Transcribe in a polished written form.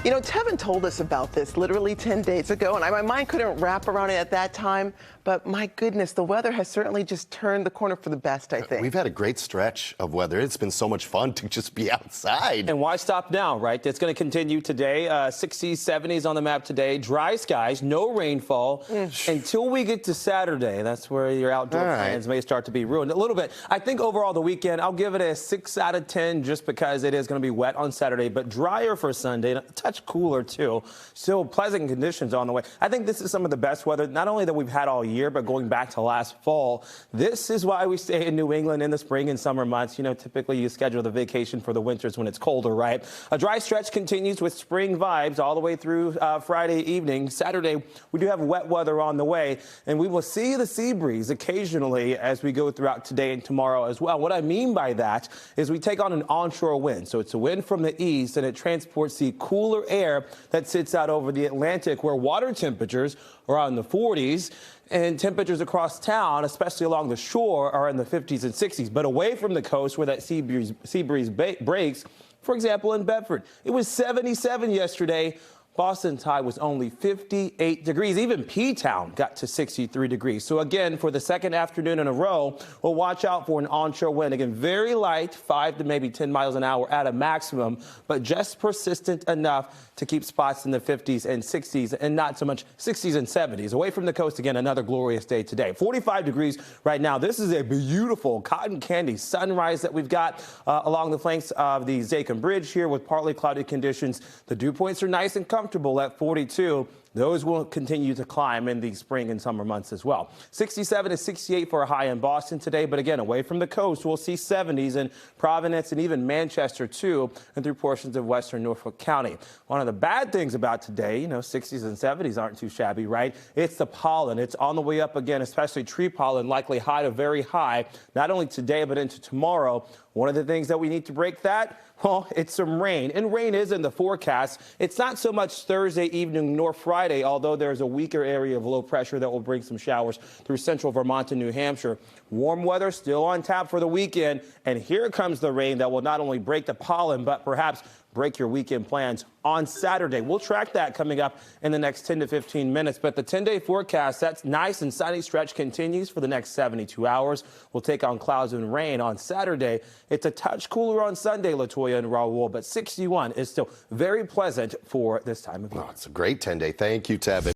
You know, Tevin told us about this literally 10 days ago, and my mind couldn't wrap around it at that time. But my goodness, the weather has certainly just turned the corner for the best, I think. We've had a great stretch of weather. It's been so much fun to just be outside. And why stop now, right? It's going to continue today. 60s, 70s on the map today. Dry skies, no rainfall until we get to Saturday. That's where your outdoor plans may start to be ruined a little bit. I think overall the weekend, I'll give it a 6 out of 10 just because it is going to be wet on Saturday, but drier for Sunday, and a touch cooler too. Still pleasant conditions on the way. I think this is some of the best weather, not only that we've had all year, but going back to last fall. This is why we stay in New England in the spring and summer months. You know, typically you schedule the vacation for the winters when it's colder, right? A dry stretch continues with spring vibes all the way through Friday evening. Saturday, we do have wet weather on the way, and we will see the sea breeze occasionally as we go throughout today and tomorrow as well. What I mean by that is we take on an onshore wind. So it's a wind from the east, and it transports the cooler air that sits out over the Atlantic, where water temperatures are in the 40s. And temperatures across town, especially along the shore, are in the 50s and 60s. But away from the coast where that sea breeze breaks, for example, in Bedford, it was 77 yesterday. Boston's high was only 58 degrees. Even P-Town got to 63 degrees. So again, for the second afternoon in a row, we'll watch out for an onshore wind. Again, very light, 5 to maybe 10 miles an hour at a maximum, but just persistent enough to keep spots in the 50s and 60s and not so much 60s and 70s. Away from the coast, again, another glorious day today. 45 degrees right now. This is a beautiful cotton candy sunrise that we've got along the flanks of the Zachem Bridge here with partly cloudy conditions. The dew points are nice and comfortable at 42. Those will continue to climb in the spring and summer months as well. 67 to 68 for a high in Boston today. But again, away from the coast, we'll see 70s in Providence and even Manchester, too, and through portions of western Norfolk County. One of the bad things about today, you know, 60s and 70s aren't too shabby, right? It's the pollen. It's on the way up again, especially tree pollen, likely high to very high, not only today, but into tomorrow. One of the things that we need to break that, well, it's some rain. And rain is in the forecast. It's not so much Thursday evening nor Friday, although there's a weaker area of low pressure that will bring some showers through central Vermont and New Hampshire. Warm weather still on tap for the weekend. And here comes the rain that will not only break the pollen, but perhaps break your weekend plans on Saturday. We'll track that coming up in the next 10 to 15 minutes. But the 10-day forecast, that nice and sunny stretch continues for the next 72 hours. We'll take on clouds and rain on Saturday. It's a touch cooler on Sunday, Latoya and Raul, but 61 is still very pleasant for this time of year. Oh, it's a great 10-day. Thank you, Tevin.